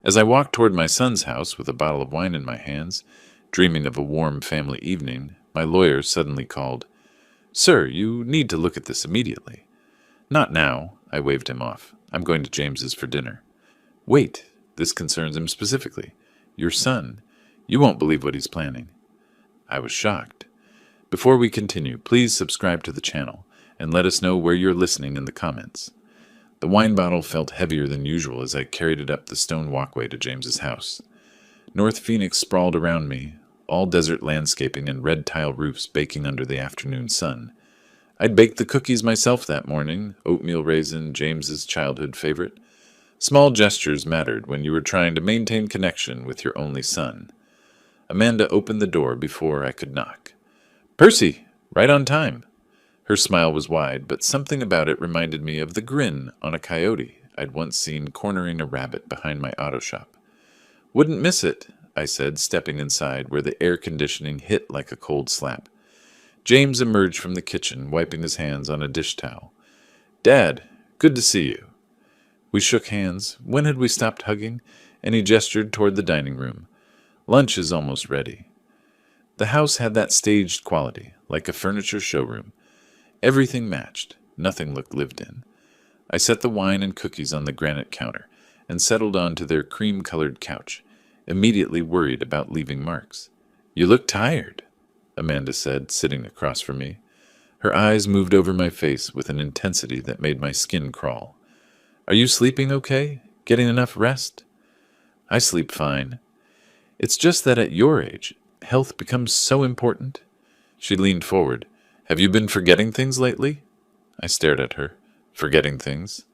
As I walked toward my son's house with a bottle of wine in my hands, dreaming of a warm family evening, my lawyer suddenly called. "Sir, you need to look at this immediately." "Not now," I waved him off. "I'm going to James's for dinner." "Wait, this concerns him specifically. Your son. You won't believe what he's planning." I was shocked. Before we continue, please subscribe to the channel and let us know where you're listening in the comments. The wine bottle felt heavier than usual as I carried it up the stone walkway to James's house. North Phoenix sprawled around me, all desert landscaping and red tile roofs baking under the afternoon sun. I'd baked the cookies myself that morning, oatmeal raisin, James's childhood favorite. Small gestures mattered when you were trying to maintain connection with your only son. Amanda opened the door before I could knock. "Percy, right on time." Her smile was wide, but something about it reminded me of the grin on a coyote I'd once seen cornering a rabbit behind my auto shop. "Wouldn't miss it," I said, stepping inside where the air conditioning hit like a cold slap. James emerged from the kitchen, wiping his hands on a dish towel. "Dad, good to see you." We shook hands. When had we stopped hugging? And he gestured toward the dining room. "Lunch is almost ready." The house had that staged quality, like a furniture showroom. Everything matched. Nothing looked lived in. I set the wine and cookies on the granite counter and settled onto their cream-colored couch, immediately worried about leaving marks. "You look tired," Amanda said, sitting across from me. Her eyes moved over my face with an intensity that made my skin crawl. "Are you sleeping okay? Getting enough rest?" "I sleep fine. It's just that at your age, health becomes so important." She leaned forward. "Have you been forgetting things lately?" I stared at her. "Forgetting things?"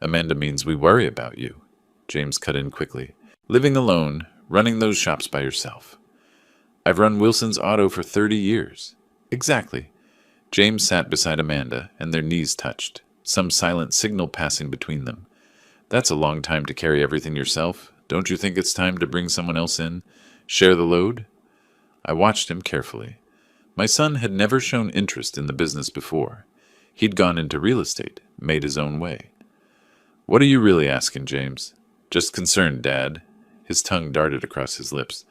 "Amanda means we worry about you." James cut in quickly. "Living alone, running those shops by yourself." "I've run Wilson's Auto for 30 years. "Exactly." James sat beside Amanda, and their knees touched, some silent signal passing between them. "That's a long time to carry everything yourself. Don't you think it's time to bring someone else in? Share the load?" I watched him carefully. My son had never shown interest in the business before. He'd gone into real estate, made his own way. "What are you really asking, James?" "Just concerned, Dad." His tongue darted across his lips.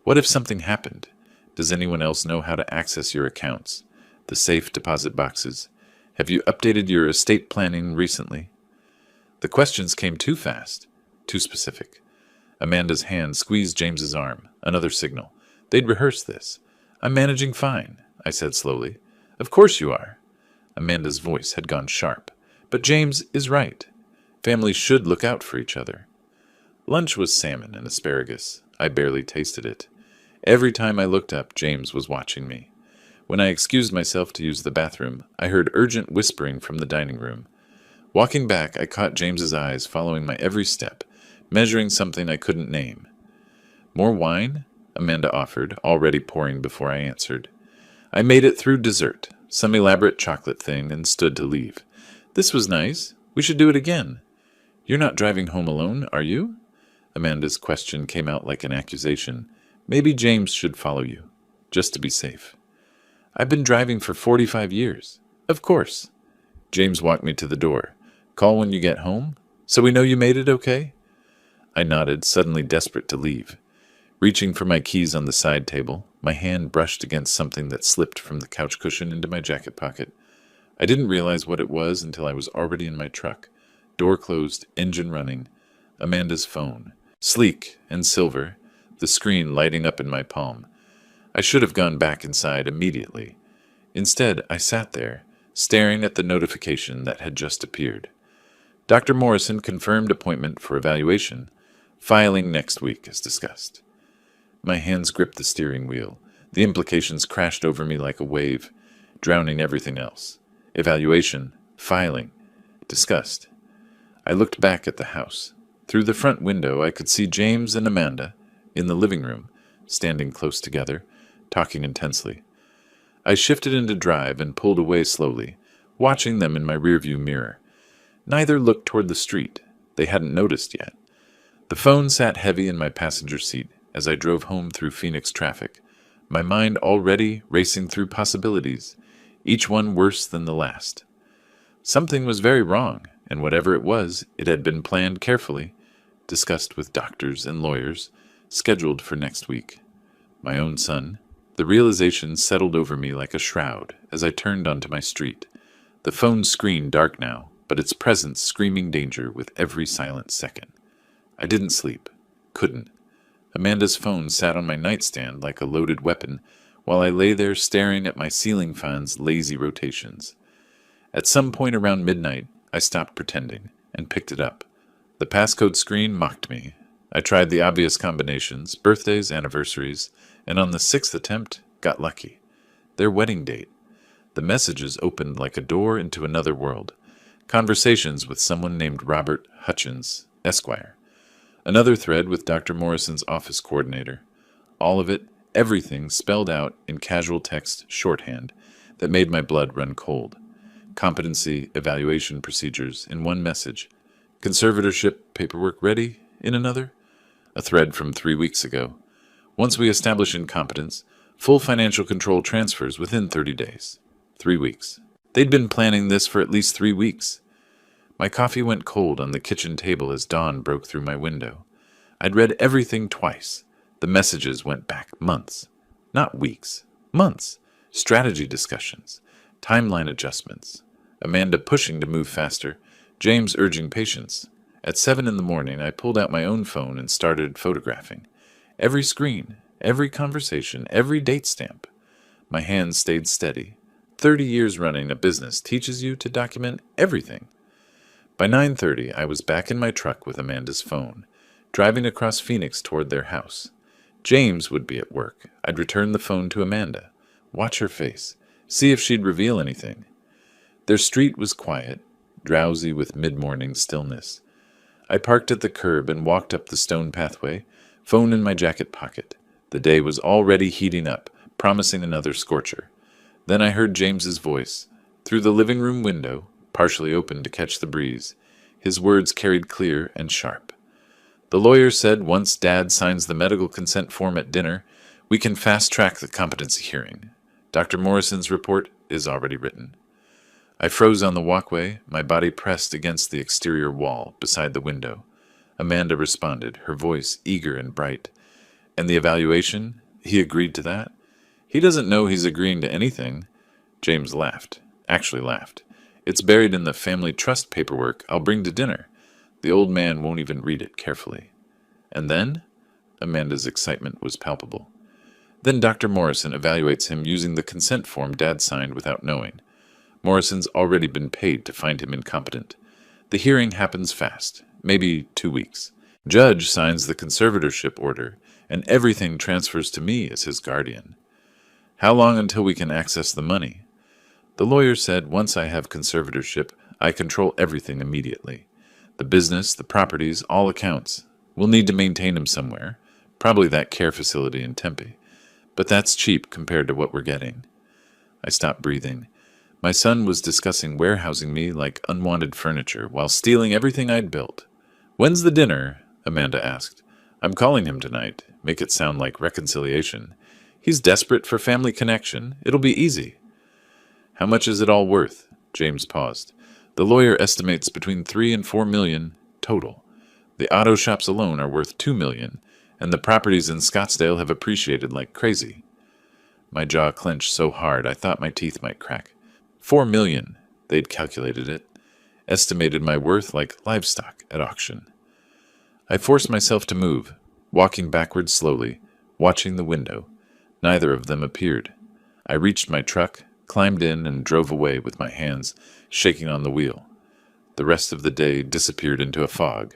"What if something happened? Does anyone else know how to access your accounts? The safe deposit boxes? Have you updated your estate planning recently?" The questions came too fast, too specific. Amanda's hand squeezed James's arm, another signal. They'd rehearsed this. "I'm managing fine," I said slowly. "Of course you are." Amanda's voice had gone sharp. "But James is right. Families should look out for each other." Lunch was salmon and asparagus. I barely tasted it. Every time I looked up, James was watching me. When I excused myself to use the bathroom, I heard urgent whispering from the dining room. Walking back, I caught James's eyes following my every step, measuring something I couldn't name. "More wine?" Amanda offered, already pouring before I answered. I made it through dessert, some elaborate chocolate thing, and stood to leave. "This was nice. We should do it again." "You're not driving home alone, are you?" Amanda's question came out like an accusation. "Maybe James should follow you, just to be safe." "I've been driving for 45 years. "Of course." James walked me to the door. "Call when you get home? So we know you made it okay?" I nodded, suddenly desperate to leave. Reaching for my keys on the side table, my hand brushed against something that slipped from the couch cushion into my jacket pocket. I didn't realize what it was until I was already in my truck. Door closed, engine running. Amanda's phone. Sleek and silver, the screen lighting up in my palm. I should have gone back inside immediately. Instead, I sat there, staring at the notification that had just appeared. Dr. Morrison confirmed appointment for evaluation. Filing next week, as discussed. My hands gripped the steering wheel. The implications crashed over me like a wave, drowning everything else. Evaluation, filing, discussed. I looked back at the house. Through the front window, I could see James and Amanda, in the living room, standing close together, talking intensely. I shifted into drive and pulled away slowly, watching them in my rearview mirror. Neither looked toward the street. They hadn't noticed yet. The phone sat heavy in my passenger seat as I drove home through Phoenix traffic, my mind already racing through possibilities, each one worse than the last. Something was very wrong, and whatever it was, it had been planned carefully, discussed with doctors and lawyers, scheduled for next week. My own son. The realization settled over me like a shroud as I turned onto my street. The phone screen dark now, but its presence screaming danger with every silent second. I didn't sleep. Couldn't. Amanda's phone sat on my nightstand like a loaded weapon while I lay there staring at my ceiling fan's lazy rotations. At some point around midnight, I stopped pretending and picked it up. The passcode screen mocked me. I tried the obvious combinations, birthdays, anniversaries, and on the sixth attempt, got lucky. Their wedding date. The messages opened like a door into another world. Conversations with someone named Robert Hutchins, Esquire. Another thread with Dr. Morrison's office coordinator. All of it, everything spelled out in casual text shorthand that made my blood run cold. Competency evaluation procedures in one message. Conservatorship paperwork ready in another. A thread from 3 weeks ago. Once we establish incompetence, full financial control transfers within 30 days. 3 weeks. They'd been planning this for at least 3 weeks. My coffee went cold on the kitchen table as dawn broke through my window. I'd read everything twice. The messages went back months. Not weeks. Months. Strategy discussions. Timeline adjustments. Amanda pushing to move faster. James urging patience. At 7 in the morning, I pulled out my own phone and started photographing. Every screen, every conversation, every date stamp. My hands stayed steady. 30 years running a business teaches you to document everything. By 9:30, I was back in my truck with Amanda's phone, driving across Phoenix toward their house. James would be at work. I'd return the phone to Amanda, watch her face, see if she'd reveal anything. Their street was quiet, drowsy with mid-morning stillness. I parked at the curb and walked up the stone pathway, phone in my jacket pocket. The day was already heating up, promising another scorcher. Then I heard James's voice, through the living room window, partially open to catch the breeze. His words carried clear and sharp. The lawyer said once Dad signs the medical consent form at dinner, we can fast-track the competency hearing. Dr. Morrison's report is already written. I froze on the walkway, my body pressed against the exterior wall beside the window. Amanda responded, her voice eager and bright. And the evaluation? He agreed to that? He doesn't know he's agreeing to anything. James laughed. Actually laughed. It's buried in the family trust paperwork I'll bring to dinner. The old man won't even read it carefully. And then? Amanda's excitement was palpable. Then Dr. Morrison evaluates him using the consent form Dad signed without knowing. Morrison's already been paid to find him incompetent. The hearing happens fast, maybe 2 weeks. Judge signs the conservatorship order, and everything transfers to me as his guardian. How long until we can access the money? The lawyer said once I have conservatorship, I control everything immediately. The business, the properties, all accounts. We'll need to maintain him somewhere, probably that care facility in Tempe. But that's cheap compared to what we're getting. I stopped breathing. My son was discussing warehousing me like unwanted furniture while stealing everything I'd built. When's the dinner? Amanda asked. I'm calling him tonight. Make it sound like reconciliation. He's desperate for family connection. It'll be easy. How much is it all worth? James paused. The lawyer estimates between 3 and 4 million total. The auto shops alone are worth 2 million, and the properties in Scottsdale have appreciated like crazy. My jaw clenched so hard I thought my teeth might crack. 4 million, they'd calculated it. Estimated my worth like livestock at auction. I forced myself to move, walking backwards slowly, watching the window. Neither of them appeared. I reached my truck, climbed in, and drove away with my hands shaking on the wheel. The rest of the day disappeared into a fog.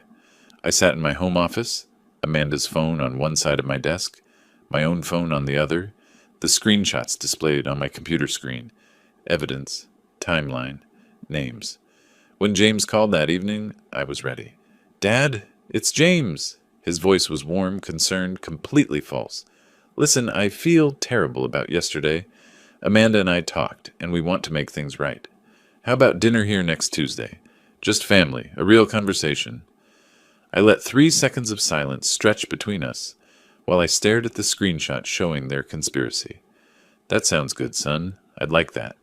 I sat in my home office, Amanda's phone on one side of my desk, my own phone on the other, the screenshots displayed on my computer screen, evidence, timeline, names. When James called that evening, I was ready. Dad, it's James! His voice was warm, concerned, completely false. Listen, I feel terrible about yesterday. Amanda and I talked, and we want to make things right. How about dinner here next Tuesday? Just family, a real conversation. I let 3 seconds of silence stretch between us, while I stared at the screenshot showing their conspiracy. That sounds good, son. I'd like that.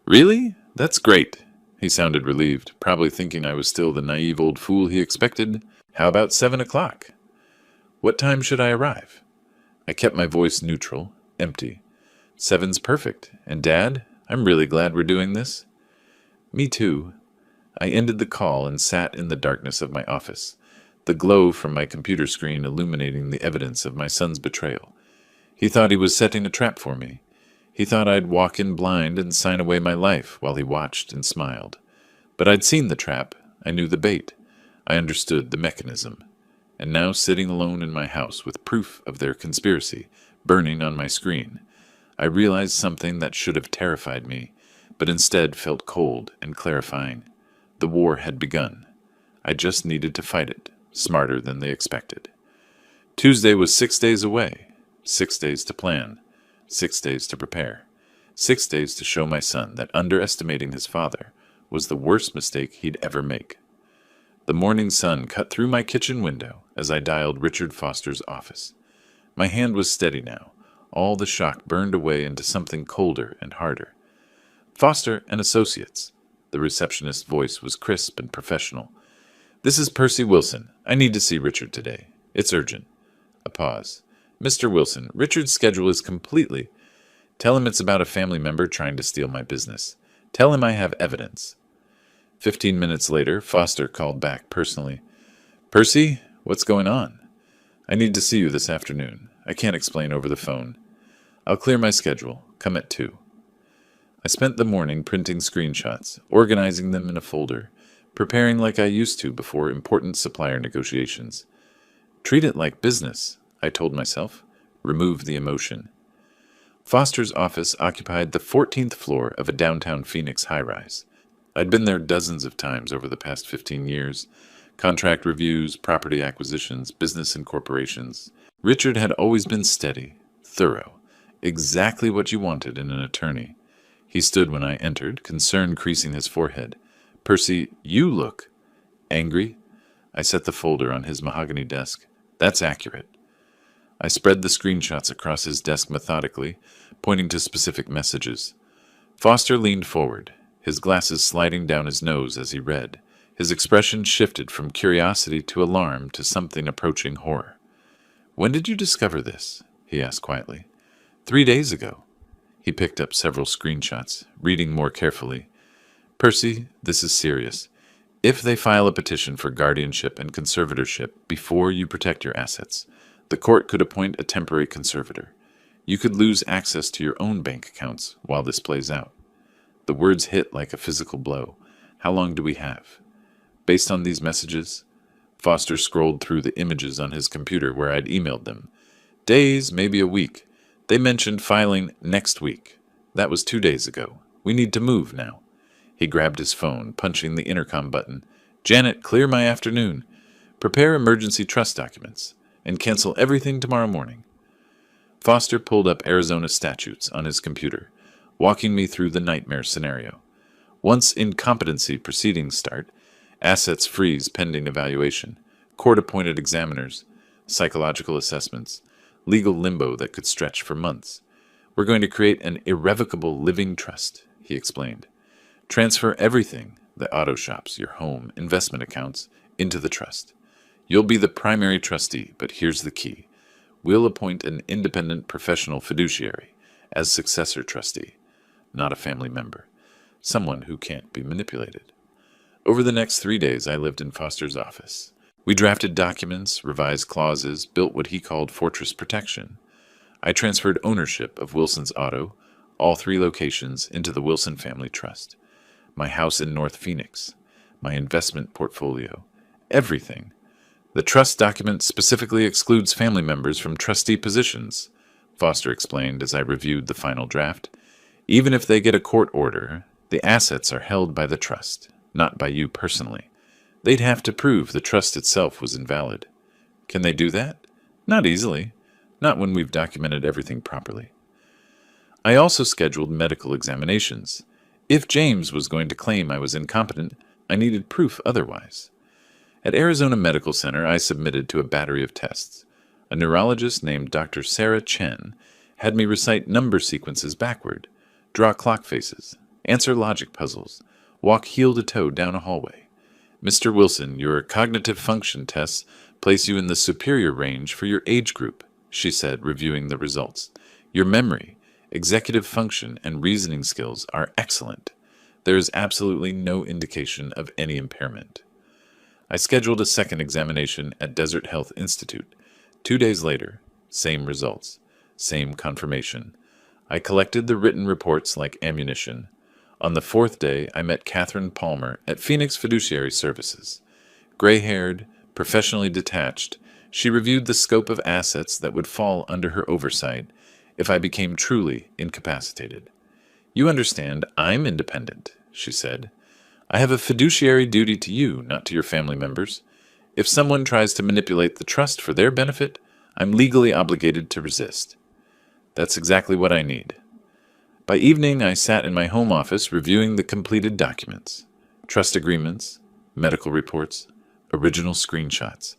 Really? That's great. He sounded relieved, probably thinking I was still the naive old fool he expected. How about 7 o'clock? What time should I arrive? I kept my voice neutral, empty. 7's perfect. And Dad, I'm really glad we're doing this. Me too. I ended the call and sat in the darkness of my office, the glow from my computer screen illuminating the evidence of my son's betrayal. He thought he was setting a trap for me. He thought I'd walk in blind and sign away my life while he watched and smiled. But I'd seen the trap. I knew the bait. I understood the mechanism. And now, sitting alone in my house with proof of their conspiracy burning on my screen, I realized something that should have terrified me, but instead felt cold and clarifying. The war had begun. I just needed to fight it, smarter than they expected. Tuesday was 6 days away. 6 days to plan. 6 days to prepare. 6 days to show my son that underestimating his father was the worst mistake he'd ever make. The morning sun cut through my kitchen window as I dialed Richard Foster's office. My hand was steady now. All the shock burned away into something colder and harder. Foster and Associates. The receptionist's voice was crisp and professional. This is Percy Wilson. I need to see Richard today. It's urgent. A pause. Mr. Wilson, Richard's schedule is completely... Tell him it's about a family member trying to steal my business. Tell him I have evidence. 15 minutes later, Foster called back personally. Percy, what's going on? I need to see you this afternoon. I can't explain over the phone. I'll clear my schedule. Come at 2. I spent the morning printing screenshots, organizing them in a folder, preparing like I used to before important supplier negotiations. Treat it like business, I told myself. Remove the emotion. Foster's office occupied the 14th floor of a downtown Phoenix high-rise. I'd been there dozens of times over the past 15 years. Contract reviews, property acquisitions, business incorporations. Richard had always been steady, thorough, exactly what you wanted in an attorney. He stood when I entered, concern creasing his forehead. Percy, you look angry. I set the folder on his mahogany desk. That's accurate. I spread the screenshots across his desk methodically, pointing to specific messages. Foster leaned forward, his glasses sliding down his nose as he read. His expression shifted from curiosity to alarm to something approaching horror. When did you discover this? He asked quietly. 3 days ago. He picked up several screenshots, reading more carefully. Percy, this is serious. If they file a petition for guardianship and conservatorship before you protect your assets, the court could appoint a temporary conservator. You could lose access to your own bank accounts while this plays out. The words hit like a physical blow. How long do we have? Based on these messages, Foster scrolled through the images on his computer where I'd emailed them. Days, maybe a week. They mentioned filing next week. That was 2 days ago. We need to move now. He grabbed his phone, punching the intercom button. Janet, clear my afternoon. Prepare emergency trust documents, and cancel everything tomorrow morning. Foster pulled up Arizona statutes on his computer, walking me through the nightmare scenario. Once incompetency proceedings start, assets freeze pending evaluation, court-appointed examiners, psychological assessments, legal limbo that could stretch for months. We're going to create an irrevocable living trust, he explained. Transfer everything, the auto shops, your home, investment accounts, into the trust. You'll be the primary trustee, but here's the key. We'll appoint an independent professional fiduciary as successor trustee, not a family member, someone who can't be manipulated. Over the next 3 days, I lived in Foster's office. We drafted documents, revised clauses, built what he called fortress protection. I transferred ownership of Wilson's Auto, all 3 locations, into the Wilson Family Trust. My house in North Phoenix, my investment portfolio, everything. The trust document specifically excludes family members from trustee positions, Foster explained as I reviewed the final draft. Even if they get a court order, the assets are held by the trust, not by you personally. They'd have to prove the trust itself was invalid. Can they do that? Not easily. Not when we've documented everything properly. I also scheduled medical examinations. If James was going to claim I was incompetent, I needed proof otherwise. At Arizona Medical Center, I submitted to a battery of tests. A neurologist named Dr. Sarah Chen had me recite number sequences backward, draw clock faces, answer logic puzzles, walk heel to toe down a hallway. Mr. Wilson, your cognitive function tests place you in the superior range for your age group, she said, reviewing the results. Your memory, executive function, and reasoning skills are excellent. There is absolutely no indication of any impairment. I scheduled a second examination at Desert Health Institute. 2 days later, same results, same confirmation. I collected the written reports like ammunition. On the fourth day, I met Catherine Palmer at Phoenix Fiduciary Services. Gray-haired, professionally detached, she reviewed the scope of assets that would fall under her oversight if I became truly incapacitated. You understand, I'm independent, she said. I have a fiduciary duty to you, not to your family members. If someone tries to manipulate the trust for their benefit, I'm legally obligated to resist. That's exactly what I need. By evening, I sat in my home office reviewing the completed documents, trust agreements, medical reports, original screenshots.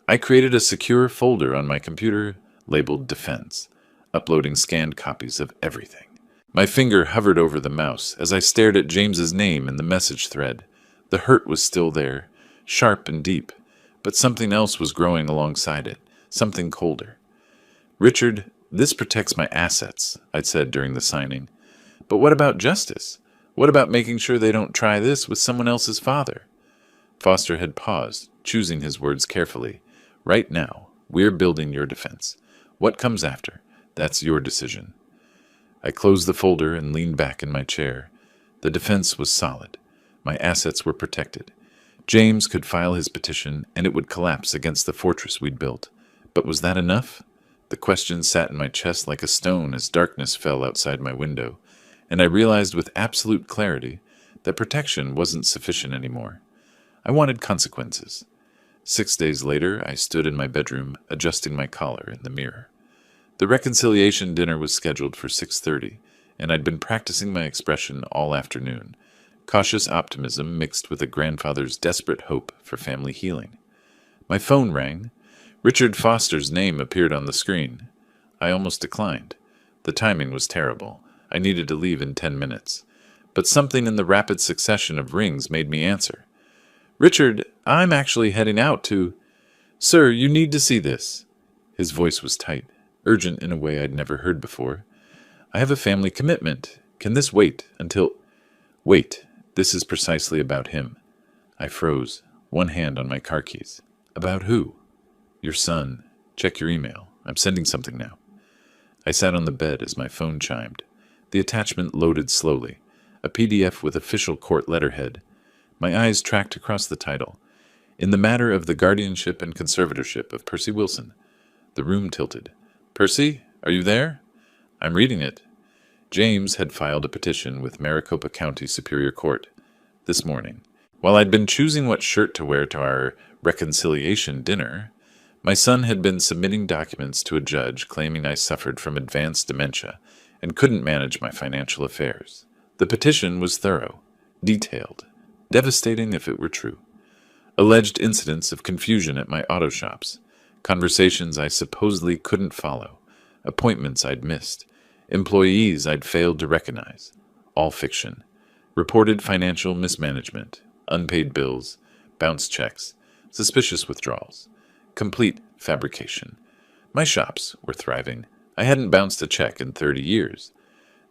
I created a secure folder on my computer labeled Defense, uploading scanned copies of everything. My finger hovered over the mouse as I stared at James's name in the message thread. The hurt was still there, sharp and deep, but something else was growing alongside it, something colder. Richard, this protects my assets, I'd said during the signing. But what about justice? What about making sure they don't try this with someone else's father? Foster had paused, choosing his words carefully. Right now, we're building your defense. What comes after? That's your decision. I closed the folder and leaned back in my chair. The defense was solid. My assets were protected. James could file his petition, and it would collapse against the fortress we'd built. But was that enough? The question sat in my chest like a stone as darkness fell outside my window, and I realized with absolute clarity that protection wasn't sufficient anymore. I wanted consequences. 6 days later, I stood in my bedroom, adjusting my collar in the mirror. The reconciliation dinner was scheduled for 6:30, and I'd been practicing my expression all afternoon, cautious optimism mixed with a grandfather's desperate hope for family healing. My phone rang. Richard Foster's name appeared on the screen. I almost declined. The timing was terrible. I needed to leave in 10 minutes. But something in the rapid succession of rings made me answer. Richard, I'm actually heading out to... Sir, you need to see this. His voice was tight, urgent in a way I'd never heard before. I have a family commitment. Can this wait until... Wait, this is precisely about him. I froze, one hand on my car keys. About who? Your son. Check your email. I'm sending something now. I sat on the bed as my phone chimed. The attachment loaded slowly. A PDF with official court letterhead. My eyes tracked across the title. In the matter of the guardianship and conservatorship of Percy Wilson. The room tilted. Percy, are you there? I'm reading it. James had filed a petition with Maricopa County Superior Court this morning. While I'd been choosing what shirt to wear to our reconciliation dinner, my son had been submitting documents to a judge claiming I suffered from advanced dementia and couldn't manage my financial affairs. The petition was thorough, detailed, devastating if it were true. Alleged incidents of confusion at my auto shops, conversations I supposedly couldn't follow, appointments I'd missed, employees I'd failed to recognize, all fiction. Reported financial mismanagement, unpaid bills, bounced checks, suspicious withdrawals. Complete fabrication. My shops were thriving. I hadn't bounced a check in 30 years.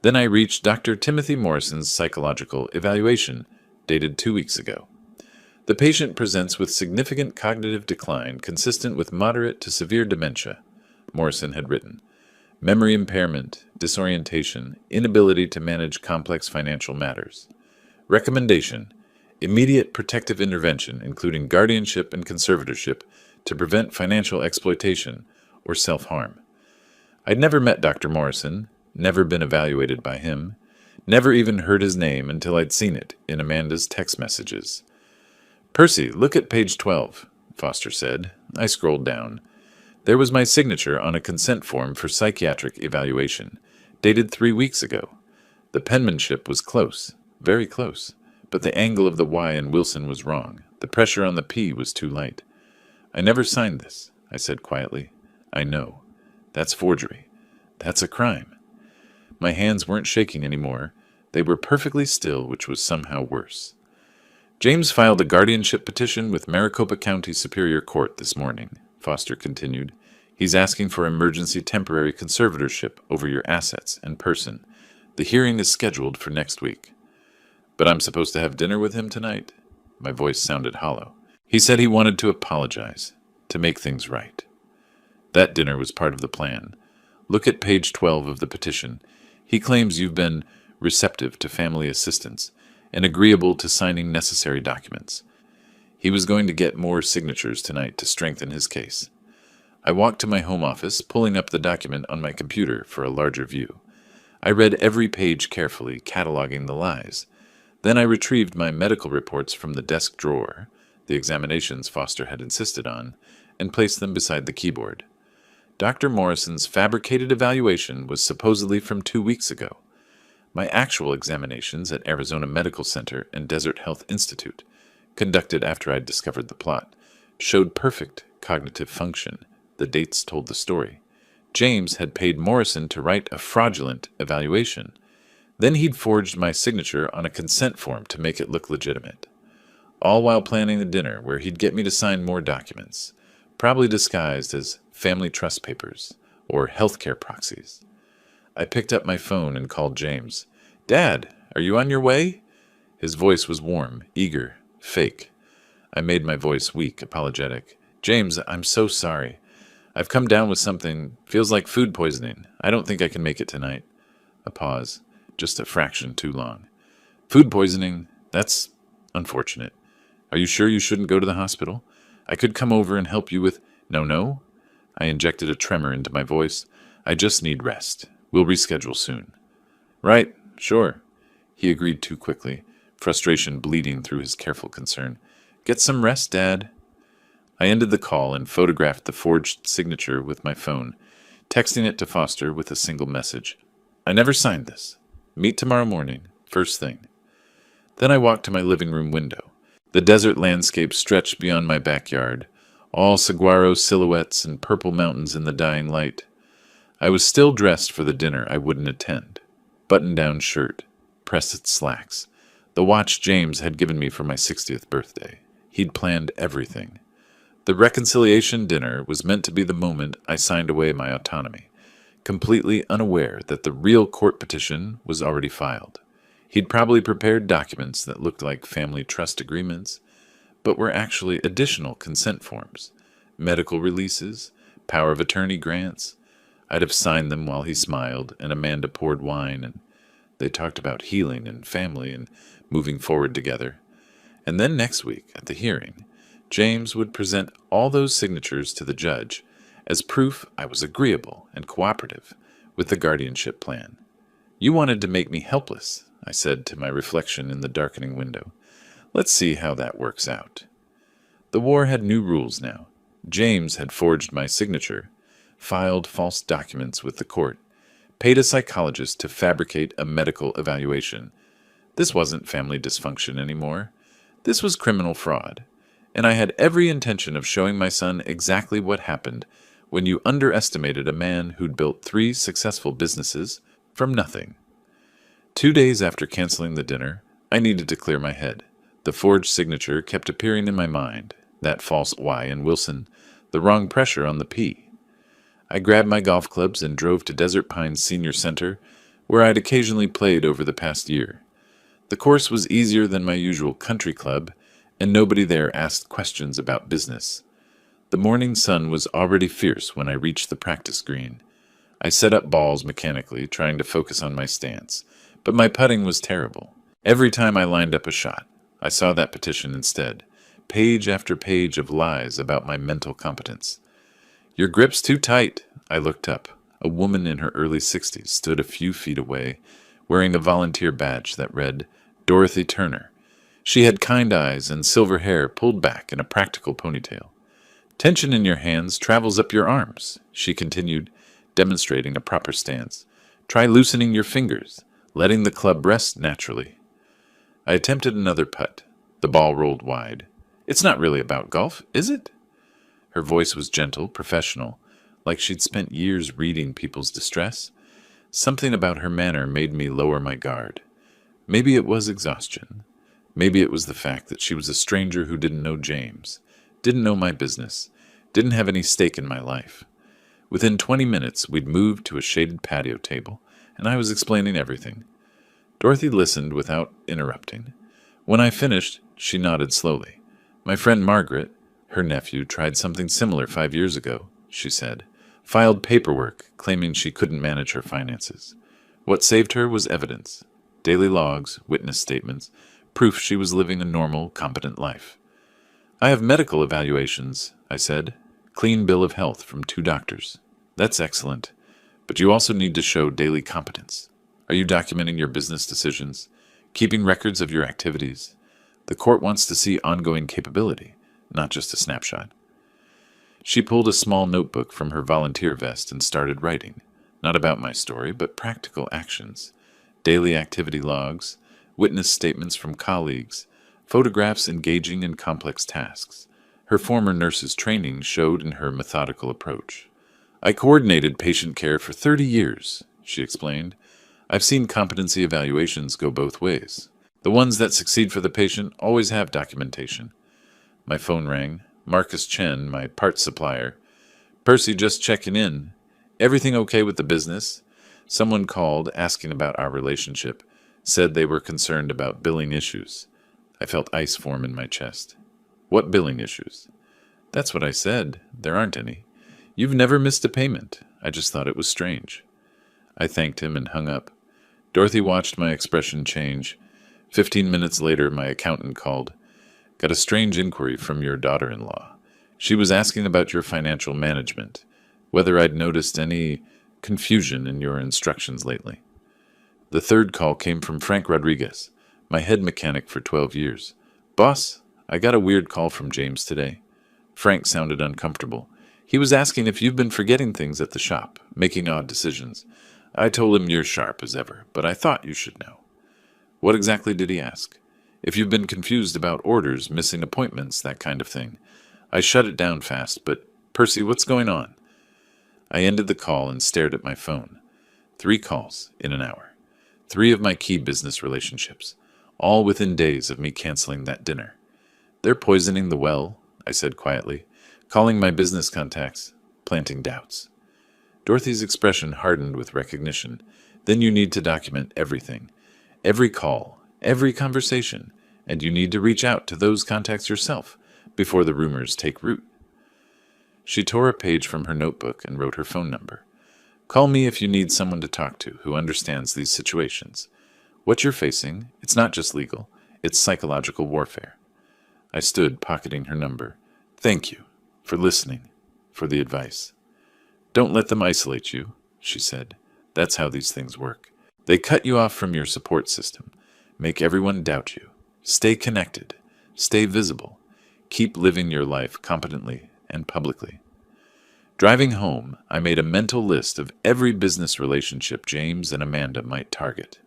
Then I reached Dr. Timothy Morrison's psychological evaluation, dated 2 weeks ago. The patient presents with significant cognitive decline consistent with moderate to severe dementia, Morrison had written. Memory impairment, disorientation, inability to manage complex financial matters. Recommendation: immediate protective intervention, including guardianship and conservatorship, to prevent financial exploitation or self-harm. I'd never met Dr. Morrison, never been evaluated by him, never even heard his name until I'd seen it in Amanda's text messages. Percy, look at page 12, Foster said. I scrolled down. There was my signature on a consent form for psychiatric evaluation, dated 3 weeks ago. The penmanship was close, very close, but the angle of the Y in Wilson was wrong. The pressure on the P was too light. I never signed this, I said quietly. I know. That's forgery. That's a crime. My hands weren't shaking anymore. They were perfectly still, which was somehow worse. James filed a guardianship petition with Maricopa County Superior Court this morning, Foster continued. He's asking for emergency temporary conservatorship over your assets and person. The hearing is scheduled for next week. But I'm supposed to have dinner with him tonight? My voice sounded hollow. He said he wanted to apologize, to make things right. That dinner was part of the plan. Look at page 12 of the petition. He claims you've been receptive to family assistance and agreeable to signing necessary documents. He was going to get more signatures tonight to strengthen his case. I walked to my home office, pulling up the document on my computer for a larger view. I read every page carefully, cataloging the lies. Then I retrieved my medical reports from the desk drawer, the examinations Foster had insisted on, and placed them beside the keyboard. Dr. Morrison's fabricated evaluation was supposedly from 2 weeks ago. My actual examinations at Arizona Medical Center and Desert Health Institute, conducted after I'd discovered the plot, showed perfect cognitive function. The dates told the story. James had paid Morrison to write a fraudulent evaluation. Then he'd forged my signature on a consent form to make it look legitimate. All while planning a dinner where he'd get me to sign more documents, probably disguised as family trust papers or healthcare proxies. I picked up my phone and called James. "Dad, are you on your way?" His voice was warm, eager, fake. I made my voice weak, apologetic. "James, I'm so sorry. I've come down with something, feels like food poisoning. I don't think I can make it tonight." A pause, just a fraction too long. "Food poisoning? That's unfortunate. Are you sure you shouldn't go to the hospital? I could come over and help you with—" No. I injected a tremor into my voice. "I just need rest. We'll reschedule soon." "Right, sure." He agreed too quickly, frustration bleeding through his careful concern. "Get some rest, Dad." I ended the call and photographed the forged signature with my phone, texting it to Foster with a single message. "I never signed this. Meet tomorrow morning, first thing." Then I walked to my living room window. The desert landscape stretched beyond my backyard, all saguaro silhouettes and purple mountains in the dying light. I was still dressed for the dinner I wouldn't attend. Button-down shirt, pressed slacks, the watch James had given me for my 60th birthday. He'd planned everything. The reconciliation dinner was meant to be the moment I signed away my autonomy, completely unaware that the real court petition was already filed. He'd probably prepared documents that looked like family trust agreements, but were actually additional consent forms, medical releases, power of attorney grants. I'd have signed them while he smiled, and Amanda poured wine, and they talked about healing and family and moving forward together. And then next week, at the hearing, James would present all those signatures to the judge as proof I was agreeable and cooperative with the guardianship plan. "You wanted to make me helpless," I said to my reflection in the darkening window. "Let's see how that works out." The war had new rules now. James had forged my signature, filed false documents with the court, paid a psychologist to fabricate a medical evaluation. This wasn't family dysfunction anymore. This was criminal fraud. And I had every intention of showing my son exactly what happened when you underestimated a man who'd built 3 successful businesses from nothing. 2 days after canceling the dinner, I needed to clear my head. The forged signature kept appearing in my mind, that false Y in Wilson, the wrong pressure on the P. I grabbed my golf clubs and drove to Desert Pines Senior Center, where I'd occasionally played over the past year. The course was easier than my usual country club, and nobody there asked questions about business. The morning sun was already fierce when I reached the practice green. I set up balls mechanically, trying to focus on my stance, but my putting was terrible. Every time I lined up a shot, I saw that petition instead, page after page of lies about my mental competence. "Your grip's too tight." I looked up. A woman in her early 60s stood a few feet away, wearing a volunteer badge that read, "Dorothy Turner." She had kind eyes and silver hair pulled back in a practical ponytail. "Tension in your hands travels up your arms," she continued, demonstrating a proper stance. "Try loosening your fingers, letting the club rest naturally." I attempted another putt. The ball rolled wide. "It's not really about golf, is it?" Her voice was gentle, professional, like she'd spent years reading people's distress. Something about her manner made me lower my guard. Maybe it was exhaustion. Maybe it was the fact that she was a stranger who didn't know James, didn't know my business, didn't have any stake in my life. Within 20 minutes, we'd moved to a shaded patio table, and I was explaining everything. Dorothy listened without interrupting. When I finished, she nodded slowly. My friend Margaret, her nephew, tried something similar 5 years ago, she said. Filed paperwork claiming she couldn't manage her finances. What saved her was evidence. Daily logs, witness statements, proof she was living a normal, competent life. I have medical evaluations, I said. Clean bill of health from 2 doctors. That's excellent. But you also need to show daily competence. Are you documenting your business decisions? Keeping records of your activities? The court wants to see ongoing capability, not just a snapshot. She pulled a small notebook from her volunteer vest and started writing. Not about my story, but practical actions. Daily activity logs, witness statements from colleagues, photographs engaging in complex tasks. Her former nurse's training showed in her methodical approach. I coordinated patient care for 30 years, she explained. I've seen competency evaluations go both ways. The ones that succeed for the patient always have documentation. My phone rang. Marcus Chen, my parts supplier. Percy, just checking in. Everything okay with the business? Someone called asking about our relationship. Said they were concerned about billing issues. I felt ice form in my chest. What billing issues? That's what I said. There aren't any. You've never missed a payment. I just thought it was strange. I thanked him and hung up. Dorothy watched my expression change. 15 minutes later, my accountant called. Got a strange inquiry from your daughter-in-law. She was asking about your financial management, whether I'd noticed any confusion in your instructions lately. The third call came from Frank Rodriguez, my head mechanic for 12 years. Boss, I got a weird call from James today. Frank sounded uncomfortable. He was asking if you've been forgetting things at the shop, making odd decisions. I told him you're sharp as ever, but I thought you should know. What exactly did he ask? If you've been confused about orders, missing appointments, that kind of thing. I shut it down fast, but, Percy, what's going on? I ended the call and stared at my phone. 3 calls in an hour. 3 of my key business relationships, all within days of me canceling that dinner. They're poisoning the well, I said quietly, calling my business contacts, planting doubts. Dorothy's expression hardened with recognition. Then you need to document everything. Every call, every conversation, and you need to reach out to those contacts yourself before the rumors take root. She tore a page from her notebook and wrote her phone number. Call me if you need someone to talk to who understands these situations. What you're facing, it's not just legal, it's psychological warfare. I stood, pocketing her number. Thank you for listening, for the advice. Don't let them isolate you, she said. That's how these things work. They cut you off from your support system, make everyone doubt you. Stay connected, stay visible, keep living your life competently and publicly. Driving home, I made a mental list of every business relationship James and Amanda might target.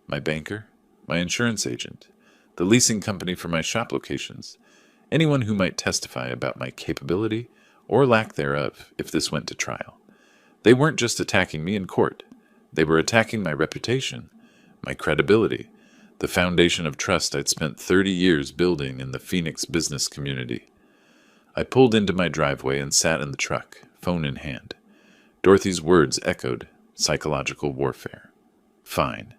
My banker, my insurance agent, the leasing company for my shop locations, anyone who might testify about my capability or lack thereof if this went to trial. They weren't just attacking me in court. They were attacking my reputation, my credibility, the foundation of trust I'd spent 30 years building in the Phoenix business community. I pulled into my driveway and sat in the truck, phone in hand. Dorothy's words echoed, psychological warfare. Fine.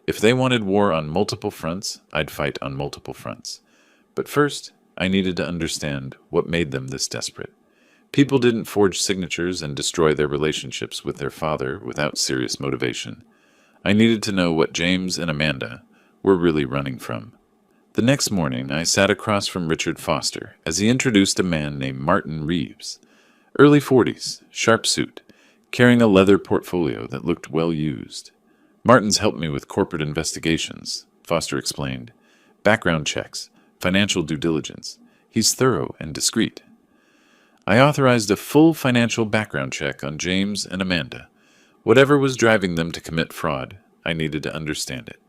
If they wanted war on multiple fronts, I'd fight on multiple fronts. But first, I needed to understand what made them this desperate. People didn't forge signatures and destroy their relationships with their father without serious motivation. I needed to know what James and Amanda were really running from. The next morning, I sat across from Richard Foster as he introduced a man named Martin Reeves. Early 40s, sharp suit, carrying a leather portfolio that looked well used. Martin's helped me with corporate investigations, Foster explained. Background checks, financial due diligence. He's thorough and discreet. I authorized a full financial background check on James and Amanda. Whatever was driving them to commit fraud, I needed to understand it.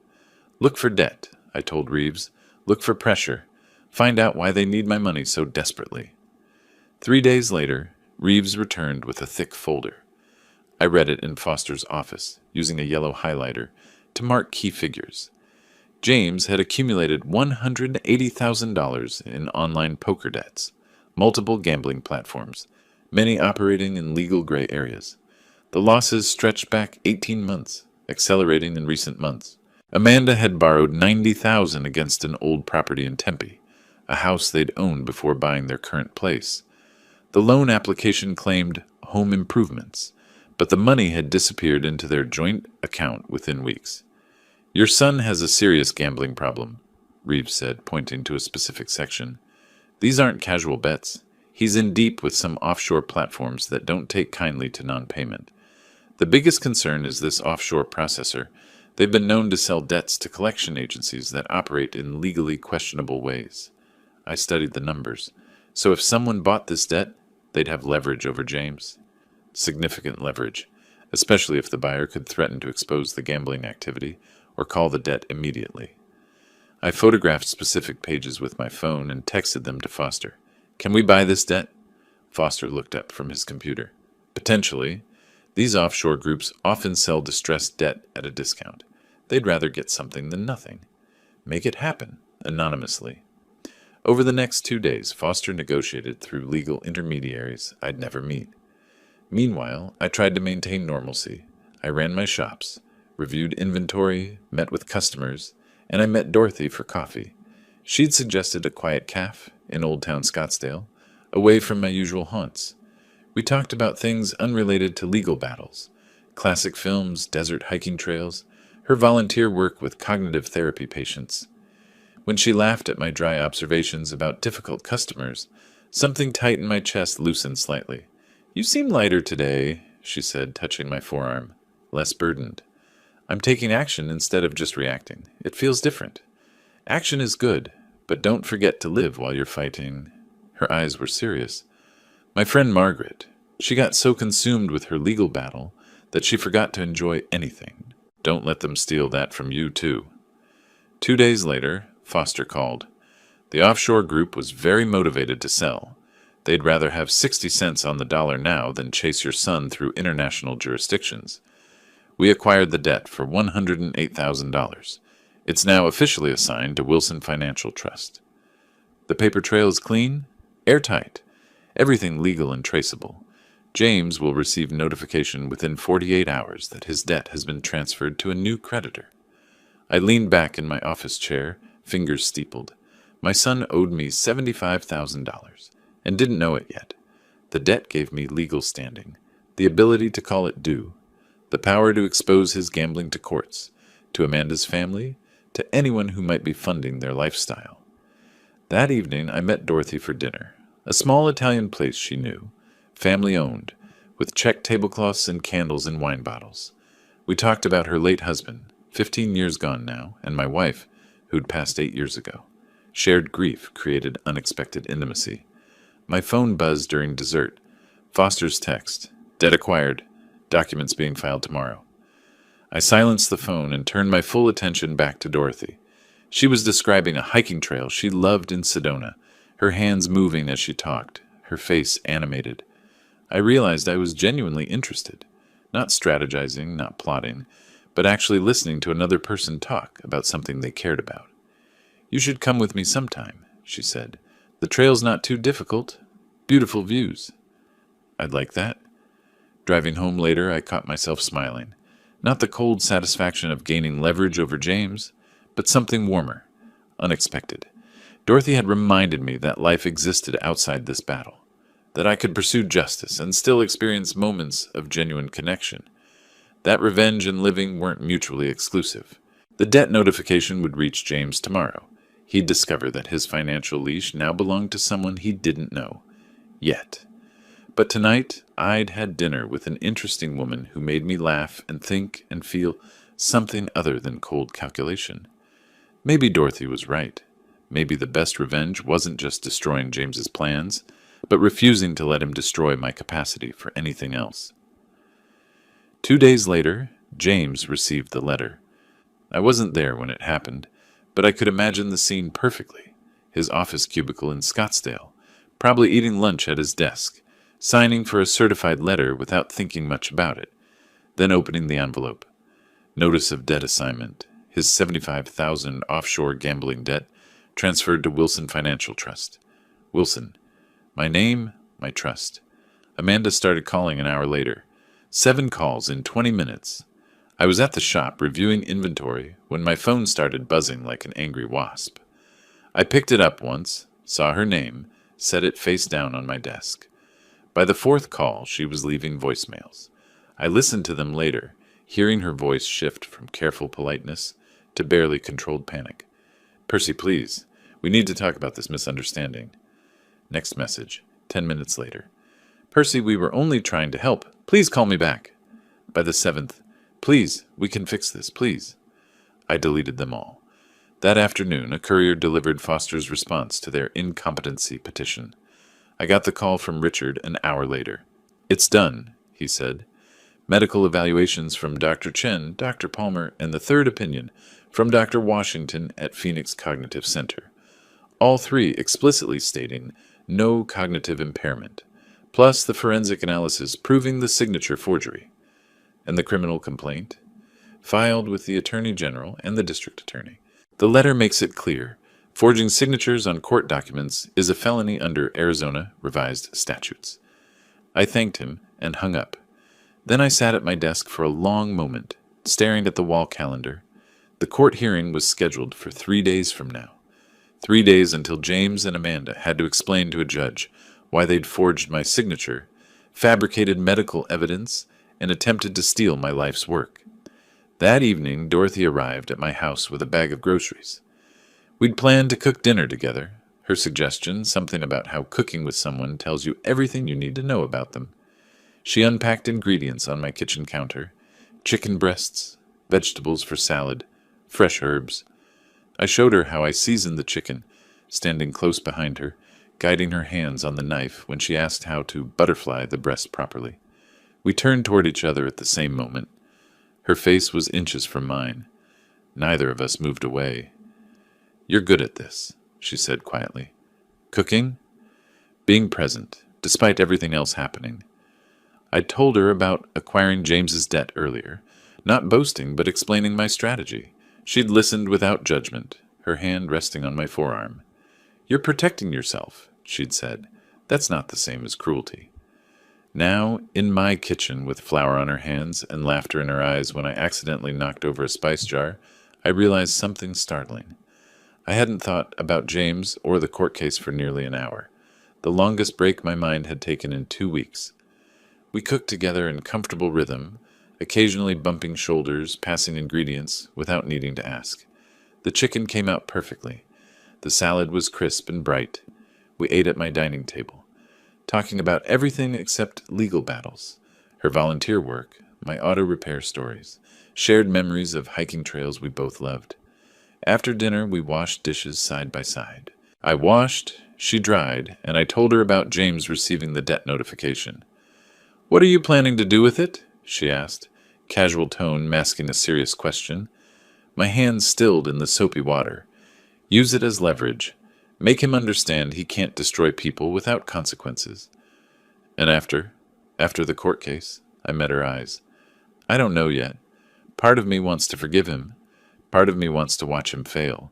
Look for debt, I told Reeves. Look for pressure. Find out why they need my money so desperately. 3 days later, Reeves returned with a thick folder. I read it in Foster's office, using a yellow highlighter to mark key figures. James had accumulated $180,000 in online poker debts, multiple gambling platforms, many operating in legal gray areas. The losses stretched back 18 months, accelerating in recent months. Amanda had borrowed $90,000 against an old property in Tempe, a house they'd owned before buying their current place. The loan application claimed home improvements, but the money had disappeared into their joint account within weeks. "Your son has a serious gambling problem," Reeves said, pointing to a specific section. "These aren't casual bets. He's in deep with some offshore platforms that don't take kindly to non-payment. The biggest concern is this offshore processor. They've been known to sell debts to collection agencies that operate in legally questionable ways." I studied the numbers. So if someone bought this debt, they'd have leverage over James. Significant leverage, especially if the buyer could threaten to expose the gambling activity or call the debt immediately. I photographed specific pages with my phone and texted them to Foster. "Can we buy this debt?" Foster looked up from his computer. "Potentially. These offshore groups often sell distressed debt at a discount. They'd rather get something than nothing. Make it happen, anonymously." Over the next 2 days, Foster negotiated through legal intermediaries I'd never meet. Meanwhile, I tried to maintain normalcy. I ran my shops, reviewed inventory, met with customers, and I met Dorothy for coffee. She'd suggested a quiet cafe in Old Town Scottsdale, away from my usual haunts. We talked about things unrelated to legal battles, classic films, desert hiking trails, her volunteer work with cognitive therapy patients. When she laughed at my dry observations about difficult customers, something tight in my chest loosened slightly. "You seem lighter today," she said, touching my forearm, "less burdened." "I'm taking action instead of just reacting. It feels different. Action is good, but don't forget to live while you're fighting." Her eyes were serious. "My friend Margaret, she got so consumed with her legal battle that she forgot to enjoy anything. Don't let them steal that from you, too." 2 days later, Foster called. The offshore group was very motivated to sell. They'd rather have 60 cents on the dollar now than chase your son through international jurisdictions. We acquired the debt for $108,000. It's now officially assigned to Wilson Financial Trust. The paper trail is clean, airtight, everything legal and traceable. James will receive notification within 48 hours that his debt has been transferred to a new creditor. I leaned back in my office chair, fingers steepled. My son owed me $75,000 and didn't know it yet. The debt gave me legal standing, the ability to call it due, the power to expose his gambling to courts, to Amanda's family, to anyone who might be funding their lifestyle. That evening I met Dorothy for dinner, a small Italian place she knew, family-owned, with check tablecloths and candles in wine bottles. We talked about her late husband, 15 years gone now, and my wife, who'd passed 8 years ago. Shared grief created unexpected intimacy. My phone buzzed during dessert. Foster's text, "Debt acquired. Documents being filed tomorrow." I silenced the phone and turned my full attention back to Dorothy. She was describing a hiking trail she loved in Sedona, her hands moving as she talked, her face animated. I realized I was genuinely interested, not strategizing, not plotting, but actually listening to another person talk about something they cared about. "You should come with me sometime," she said. "The trail's not too difficult. Beautiful views." "I'd like that." Driving home later, I caught myself smiling. Not the cold satisfaction of gaining leverage over James, but something warmer, unexpected. Dorothy had reminded me that life existed outside this battle, that I could pursue justice and still experience moments of genuine connection, that revenge and living weren't mutually exclusive. The debt notification would reach James tomorrow. He'd discover that his financial leash now belonged to someone he didn't know. Yet. But tonight, I'd had dinner with an interesting woman who made me laugh and think and feel something other than cold calculation. Maybe Dorothy was right. Maybe the best revenge wasn't just destroying James's plans, but refusing to let him destroy my capacity for anything else. 2 days later, James received the letter. I wasn't there when it happened, but I could imagine the scene perfectly. His office cubicle in Scottsdale, probably eating lunch at his desk, signing for a certified letter without thinking much about it, then opening the envelope. Notice of debt assignment. his $75,000 offshore gambling debt transferred to Wilson Financial Trust. Wilson. My name, my trust. Amanda started calling an hour later. 7 calls in 20 minutes. I was at the shop reviewing inventory when my phone started buzzing like an angry wasp. I picked it up once, saw her name, set it face down on my desk. By the 4th call, she was leaving voicemails. I listened to them later, hearing her voice shift from careful politeness to barely controlled panic. Percy, please. We need to talk about this misunderstanding. Next message, 10 minutes later. Percy, we were only trying to help. Please call me back. By the 7th, please, we can fix this, please. I deleted them all. That afternoon, a courier delivered Foster's response to their incompetency petition. I got the call from Richard an hour later. It's done, he said. Medical evaluations from Dr. Chen, Dr. Palmer, and the third opinion from Dr. Washington at Phoenix Cognitive Center. All 3 explicitly stating no cognitive impairment, plus the forensic analysis proving the signature forgery. And the criminal complaint? Filed with the Attorney General and the District Attorney. The letter makes it clear. Forging signatures on court documents is a felony under Arizona revised statutes. I thanked him and hung up. Then I sat at my desk for a long moment, staring at the wall calendar. The court hearing was scheduled for 3 days from now. 3 days until James and Amanda had to explain to a judge why they'd forged my signature, fabricated medical evidence, and attempted to steal my life's work. That evening, Dorothy arrived at my house with a bag of groceries. We'd planned to cook dinner together. Her suggestion, something about how cooking with someone tells you everything you need to know about them. She unpacked ingredients on my kitchen counter: chicken breasts, vegetables for salad, fresh herbs. I showed her how I seasoned the chicken, standing close behind her, guiding her hands on the knife when she asked how to butterfly the breast properly. We turned toward each other at the same moment. Her face was inches from mine. Neither of us moved away. You're good at this, she said quietly. Cooking? Being present, despite everything else happening. I'd told her about acquiring James's debt earlier, not boasting but explaining my strategy. She'd listened without judgment, her hand resting on my forearm. You're protecting yourself, she'd said. That's not the same as cruelty. Now, in my kitchen, with flour on her hands and laughter in her eyes when I accidentally knocked over a spice jar, I realized something startling. I hadn't thought about James or the court case for nearly an hour, the longest break my mind had taken in 2 weeks. We cooked together in comfortable rhythm, occasionally bumping shoulders, passing ingredients, without needing to ask. The chicken came out perfectly. The salad was crisp and bright. We ate at my dining table, talking about everything except legal battles, her volunteer work, my auto repair stories, shared memories of hiking trails we both loved. After dinner, we washed dishes side by side. I washed, she dried, and I told her about James receiving the debt notification. What are you planning to do with it? She asked, casual tone masking a serious question. My hands stilled in the soapy water. Use it as leverage. Make him understand he can't destroy people without consequences. And after the court case, I met her eyes. I don't know yet. Part of me wants to forgive him. Part of me wants to watch him fail.